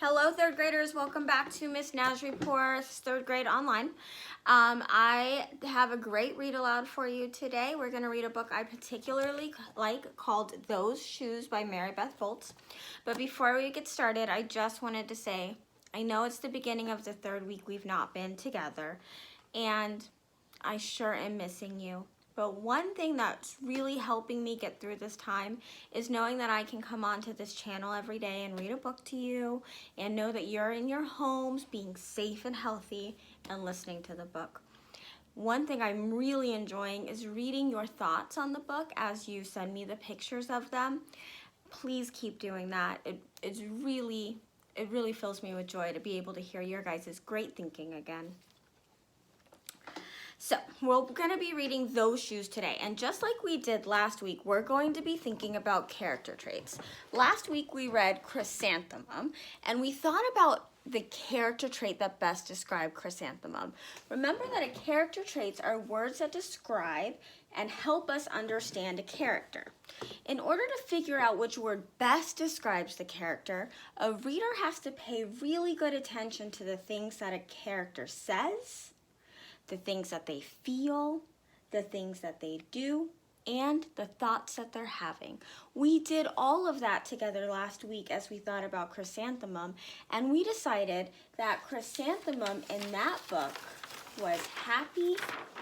Hello, third graders. Welcome back to Miss Nazaripour's third grade online. I have a great read aloud for you today. We're going to read a book I particularly like called Those Shoes by Mary Beth Foltz. But before we get started, I just wanted to say, I know it's the beginning of the third week we've not been together, and I sure am missing you. But one thing that's really helping me get through this time is knowing that I can come onto this channel every day and read a book to you and know that you're in your homes being safe and healthy and listening to the book. One thing I'm really enjoying is reading your thoughts on the book as you send me the pictures of them. Please keep doing that. It really fills me with joy to be able to hear your guys' great thinking again. So we're going to be reading Those Shoes today, and just like we did last week, we're going to be thinking about character traits. Last week we read Chrysanthemum, and we thought about the character trait that best described Chrysanthemum. Remember that a character traits are words that describe and help us understand a character. In order to figure out which word best describes the character, a reader has to pay really good attention to the things that a character says, the things that they feel, the things that they do, and the thoughts that they're having. We did all of that together last week as we thought about Chrysanthemum, and we decided that Chrysanthemum in that book was happy,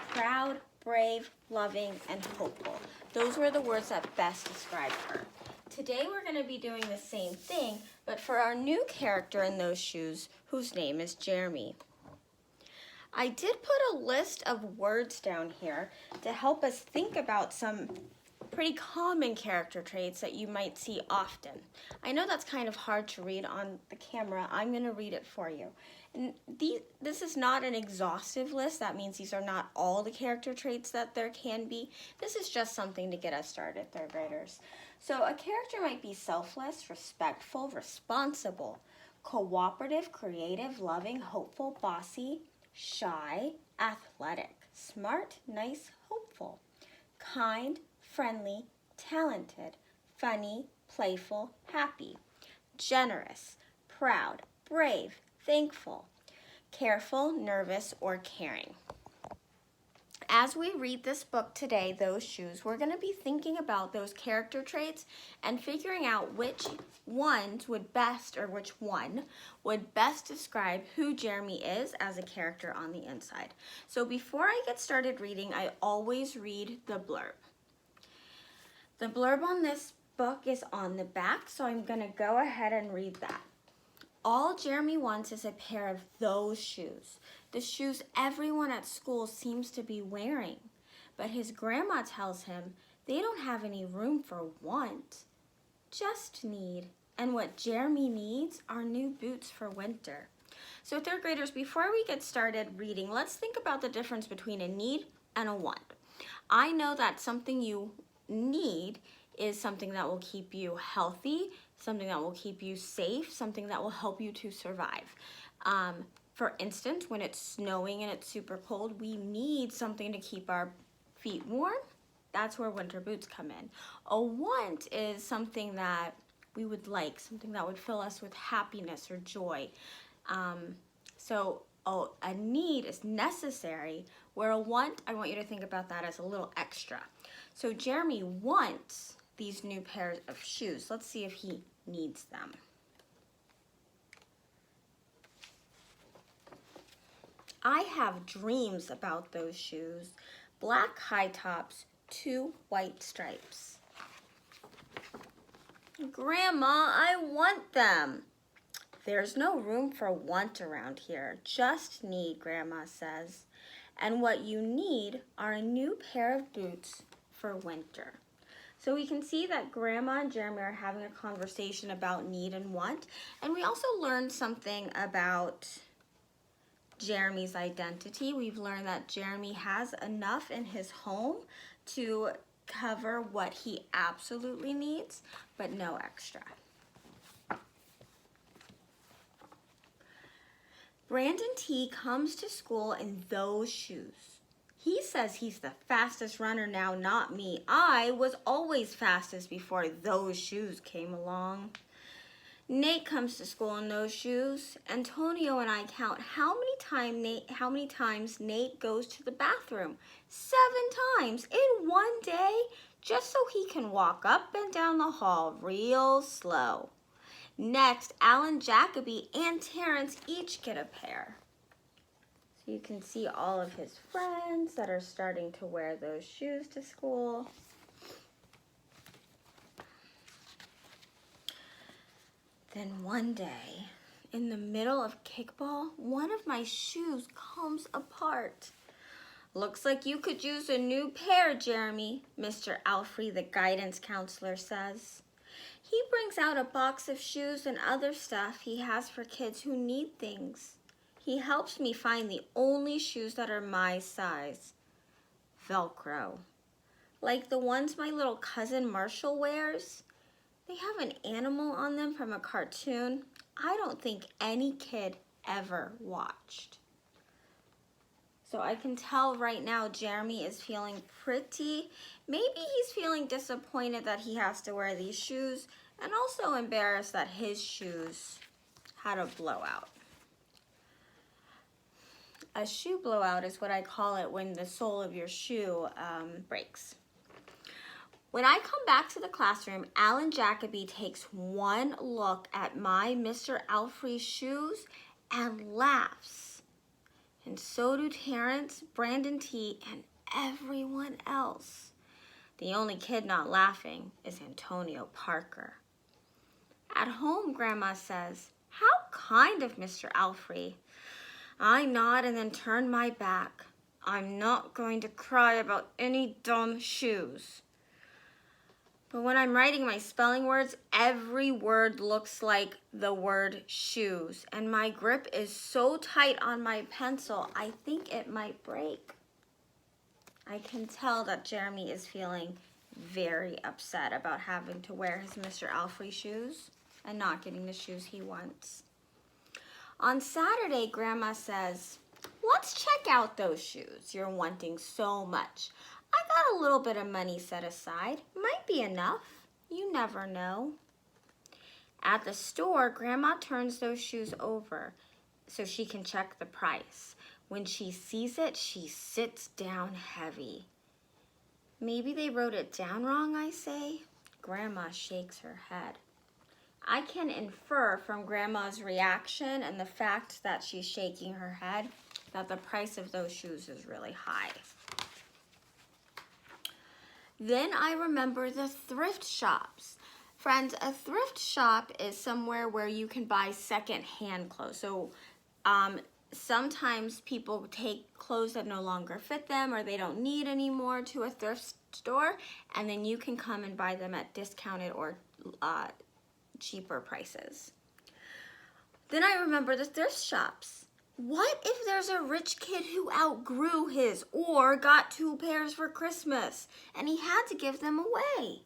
proud, brave, loving, and hopeful. Those were the words that best described her. Today we're going to be doing the same thing, but for our new character in Those Shoes, whose name is Jeremy. I did put a list of words down here to help us think about some pretty common character traits that you might see often. I know that's kind of hard to read on the camera. I'm going to read it for you. And this is not an exhaustive list. That means these are not all the character traits that there can be. This is just something to get us started, third graders. So a character might be selfless, respectful, responsible, cooperative, creative, loving, hopeful, bossy, shy, athletic, smart, nice, hopeful, kind, friendly, talented, funny, playful, happy, generous, proud, brave, thankful, careful, nervous, or caring. As we read this book today, Those Shoes, we're going to be thinking about those character traits and figuring out which one would best describe who Jeremy is as a character on the inside. So before I get started reading, I always read the blurb. The blurb on this book is on the back, so I'm going to go ahead and read that. All Jeremy wants is a pair of those shoes. The shoes everyone at school seems to be wearing. But his grandma tells him they don't have any room for want, just need. And what Jeremy needs are new boots for winter. So third graders, before we get started reading, let's think about the difference between a need and a want. I know that something you need is something that will keep you healthy, something that will keep you safe, something that will help you to survive. For instance, when it's snowing and it's super cold, we need something to keep our feet warm. That's where winter boots come in. A want is something that we would like, something that would fill us with happiness or joy. So a need is necessary, where a want, I want you to think about that as a little extra. So Jeremy wants these new pairs of shoes. Let's see if he needs them. I have dreams about those shoes. Black high tops, 2 white stripes. Grandma, I want them. There's no room for want around here. Just need, Grandma says. And what you need are a new pair of boots for winter. So we can see that Grandma and Jeremy are having a conversation about need and want. And we also learned something about Jeremy's identity. We've learned that Jeremy has enough in his home to cover what he absolutely needs, but no extra. Brandon T comes to school in those shoes. He says he's the fastest runner now, not me. I was always fastest before those shoes came along. Nate comes to school in those shoes. Antonio and I count how many times Nate goes to the bathroom. 7 times in one day, just so he can walk up and down the hall real slow. Next, Alan Jacoby and Terrence each get a pair. So you can see all of his friends that are starting to wear those shoes to school. Then one day, in the middle of kickball, one of my shoes comes apart. Looks like you could use a new pair, Jeremy, Mr. Alfrey, the guidance counselor, says. He brings out a box of shoes and other stuff he has for kids who need things. He helps me find the only shoes that are my size. Velcro. Like the ones my little cousin Marshall wears. They have an animal on them from a cartoon I don't think any kid ever watched. So I can tell right now Jeremy is feeling maybe he's feeling disappointed that he has to wear these shoes and also embarrassed that his shoes had a blowout. A shoe blowout is what I call it when the sole of your shoe breaks. When I come back to the classroom, Alan Jacoby takes one look at my Mr. Alfrey's shoes and laughs. And so do Terrence, Brandon T, and everyone else. The only kid not laughing is Antonio Parker. At home, Grandma says, "How kind of Mr. Alfrey." I nod and then turn my back. I'm not going to cry about any dumb shoes. But when I'm writing my spelling words, every word looks like the word shoes. And my grip is so tight on my pencil, I think it might break. I can tell that Jeremy is feeling very upset about having to wear his Mr. Alfrey shoes and not getting the shoes he wants. On Saturday, Grandma says, "Let's check out those shoes you're wanting so much. I got a little bit of money set aside. Might be enough. You never know." At the store, Grandma turns those shoes over so she can check the price. When she sees it, she sits down heavy. "Maybe they wrote it down wrong," I say. Grandma shakes her head. I can infer from Grandma's reaction and the fact that she's shaking her head that the price of those shoes is really high. Then I remember the thrift shops. Friends, a thrift shop is somewhere where you can buy second-hand clothes. So sometimes people take clothes that no longer fit them or they don't need anymore to a thrift store, and then you can come and buy them at discounted or cheaper prices. Then I remember the thrift shops. What if there's a rich kid who outgrew his or got 2 pairs for Christmas and he had to give them away?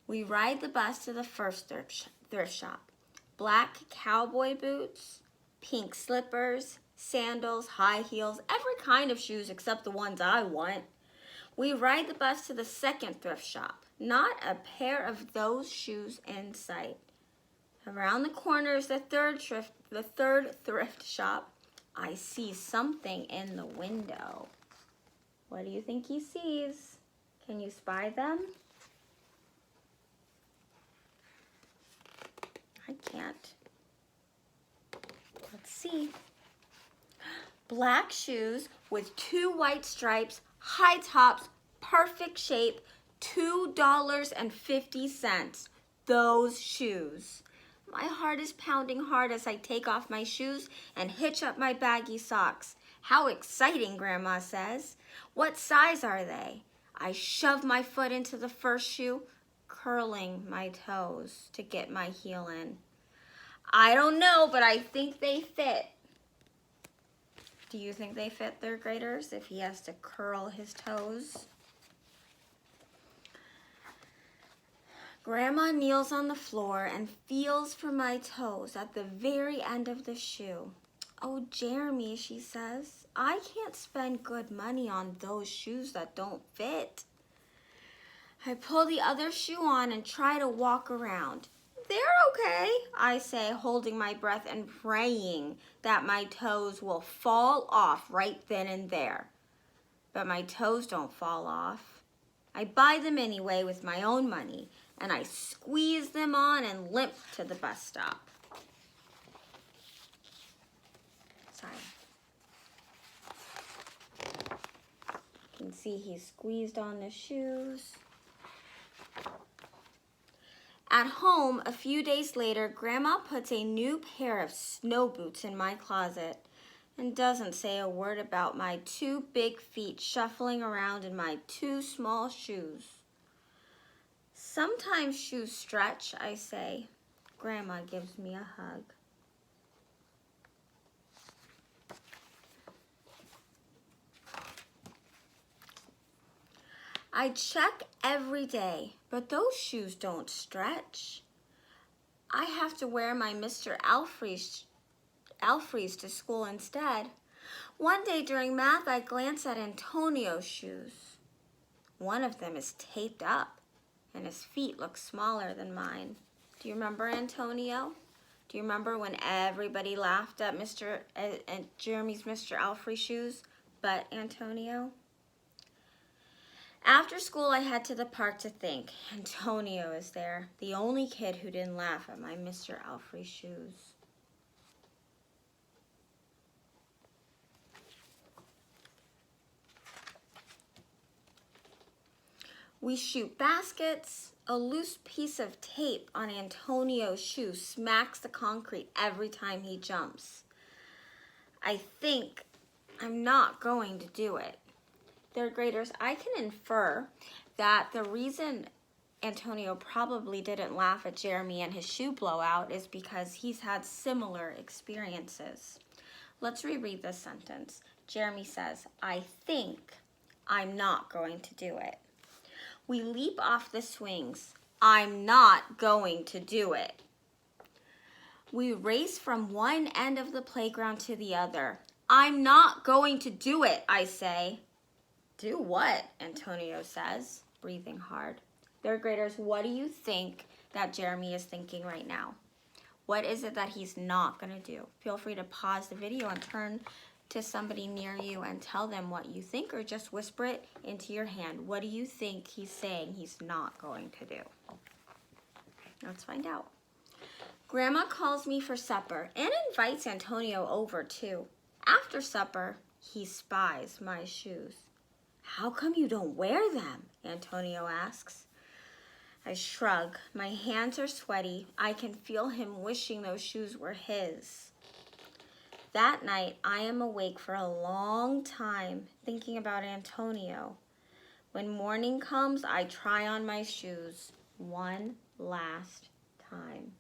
We ride the bus to the first thrift shop. Black cowboy boots, pink slippers, sandals, high heels, every kind of shoes except the ones I want. We ride the bus to the second thrift shop. Not a pair of those shoes in sight. Around the corner is the third thrift shop. I see something in the window. What do you think he sees? Can you spy them? I can't. Let's see. Black shoes with 2 white stripes, high tops, perfect shape, $2.50. Those shoes. My heart is pounding hard as I take off my shoes and hitch up my baggy socks. How exciting, Grandma says. What size are they? I shove my foot into the first shoe, curling my toes to get my heel in. I don't know, but I think they fit. Do you think they fit third graders if he has to curl his toes? Grandma kneels on the floor and feels for my toes at the very end of the shoe. "Oh, Jeremy," she says, "I can't spend good money on those shoes that don't fit." I pull the other shoe on and try to walk around. they're okay, I say, holding my breath and praying that my toes will fall off right then and there. But my toes don't fall off. I buy them anyway with my own money, and I squeeze them on and limp to the bus stop. Sorry. You can see he squeezed on the shoes. At home, a few days later, Grandma puts a new pair of snow boots in my closet and doesn't say a word about my 2 big feet shuffling around in my 2 small shoes. Sometimes shoes stretch, I say. Grandma gives me a hug. I check every day, but those shoes don't stretch. I have to wear my Mr. Alfreys to school instead. One day during math, I glance at Antonio's shoes. One of them is taped up, and his feet look smaller than mine. Do you remember Antonio? Do you remember when everybody laughed at Jeremy's Mr. Alfrey's shoes, but Antonio? After school, I head to the park to think. Antonio is there, the only kid who didn't laugh at my Mr. Alfrey's shoes. We shoot baskets. A loose piece of tape on Antonio's shoe smacks the concrete every time he jumps. I think I'm not going to do it. Third graders, I can infer that the reason Antonio probably didn't laugh at Jeremy and his shoe blowout is because he's had similar experiences. Let's reread this sentence. Jeremy says, I think I'm not going to do it. We leap off the swings. I'm not going to do it. We race from one end of the playground to the other. I'm not going to do it, I say. Do what? Antonio says, breathing hard. Third graders, what do you think that Jeremy is thinking right now? What is it that he's not going to do? Feel free to pause the video and turn to somebody near you and tell them what you think, or just whisper it into your hand. What do you think he's saying he's not going to do? Let's find out. Grandma calls me for supper and invites Antonio over too. After supper, he spies my shoes. How come you don't wear them? Antonio asks. I shrug. My hands are sweaty. I can feel him wishing those shoes were his. That night, I am awake for a long time thinking about Antonio. When morning comes, I try on my shoes one last time.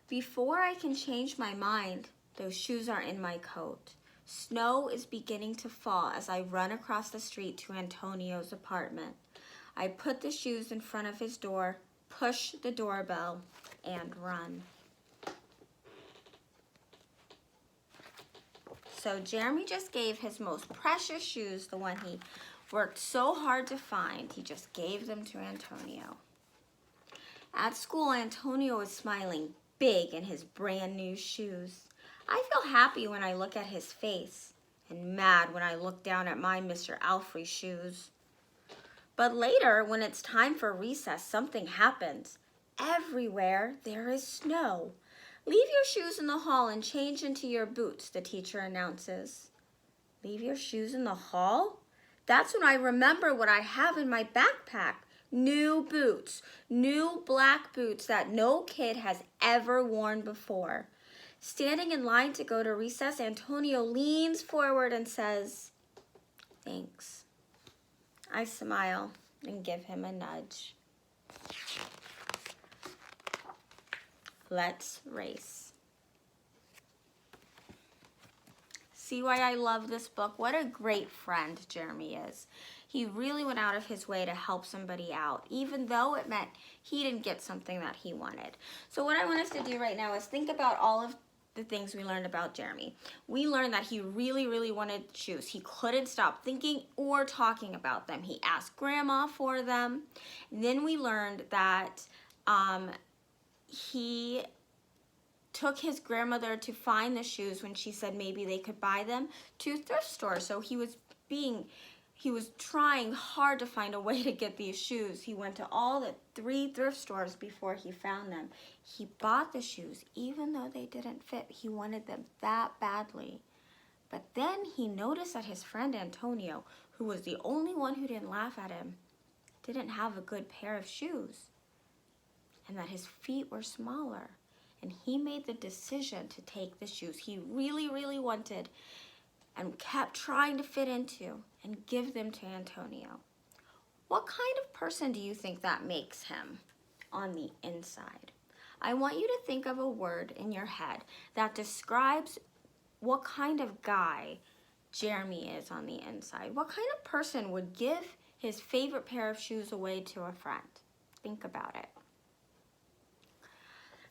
Before I can change my mind, those shoes are in my coat. Snow is beginning to fall as I run across the street to Antonio's apartment. I put the shoes in front of his door, push the doorbell, and run. So Jeremy just gave his most precious shoes, the one he worked so hard to find, he just gave them to Antonio. At school, Antonio is smiling big in his brand new shoes. I feel happy when I look at his face and mad when I look down at my Mr. Alfrey's shoes. But later, when it's time for recess, something happens. Everywhere there is snow. Leave your shoes in the hall and change into your boots, the teacher announces. Leave your shoes in the hall? That's when I remember what I have in my backpack. New boots, new black boots that no kid has ever worn before. Standing in line to go to recess, Antonio leans forward and says, "Thanks." I smile and give him a nudge. Let's race. See why I love this book? What a great friend Jeremy is. He really went out of his way to help somebody out, even though it meant he didn't get something that he wanted. So what I want us to do right now is think about all of the things we learned about Jeremy. We learned that he really, really wanted shoes. He couldn't stop thinking or talking about them. He asked Grandma for them. Then we learned that he took his grandmother to find the shoes when she said maybe they could buy them to thrift stores. So he was trying hard to find a way to get these shoes. He went to all the 3 thrift stores before he found them. He bought the shoes even though they didn't fit. He wanted them that badly. But then he noticed that his friend Antonio, who was the only one who didn't laugh at him, didn't have a good pair of shoes, and that his feet were smaller. And he made the decision to take the shoes he really, really wanted and kept trying to fit into and give them to Antonio. What kind of person do you think that makes him on the inside? I want you to think of a word in your head that describes what kind of guy Jeremy is on the inside. What kind of person would give his favorite pair of shoes away to a friend? Think about it.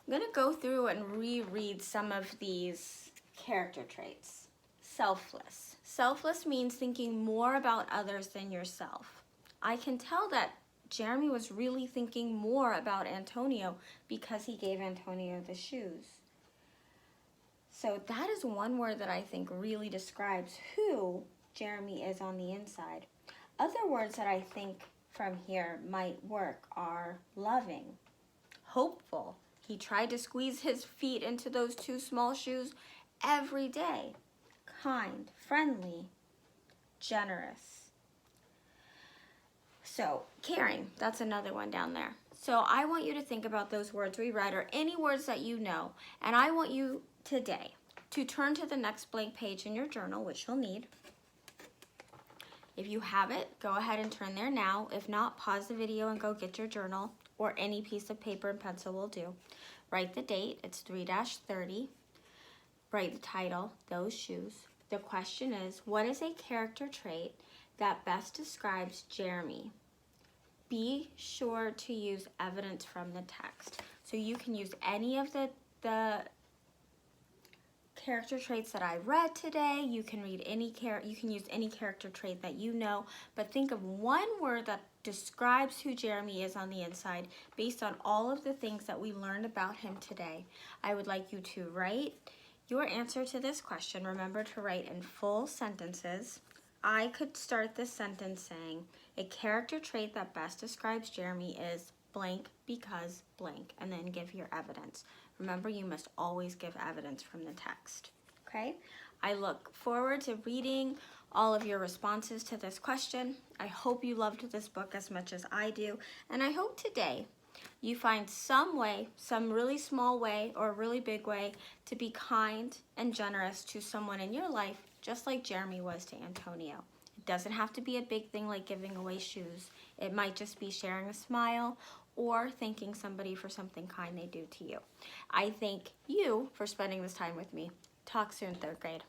I'm going to go through and reread some of these character traits. Selfless. Selfless means thinking more about others than yourself. I can tell that Jeremy was really thinking more about Antonio because he gave Antonio the shoes. So that is one word that I think really describes who Jeremy is on the inside. Other words that I think from here might work are loving, hopeful. He tried to squeeze his feet into those 2 small shoes every day. Kind, friendly, generous. So, caring, that's another one down there. So I want you to think about those words we read or any words that you know, and I want you today to turn to the next blank page in your journal, which you'll need. If you have it, go ahead and turn there now. If not, pause the video and go get your journal, or any piece of paper and pencil will do. Write the date, it's 3-30. Write the title, Those Shoes. The question is, what is a character trait that best describes Jeremy? Be sure to use evidence from the text. So you can use any of the character traits that I read today. You can use any character trait that you know, but think of one word that describes who Jeremy is on the inside based on all of the things that we learned about him today. I would like you to write your answer to this question. Remember to write in full sentences. I could start this sentence saying, a character trait that best describes Jeremy is blank because blank, and then give your evidence. Remember, you must always give evidence from the text, okay? I look forward to reading all of your responses to this question. I hope you loved this book as much as I do, and I hope today you find some way, some really small way or a really big way to be kind and generous to someone in your life, just like Jeremy was to Antonio. It doesn't have to be a big thing like giving away shoes. It might just be sharing a smile or thanking somebody for something kind they do to you. I thank you for spending this time with me. Talk soon, 3rd grade.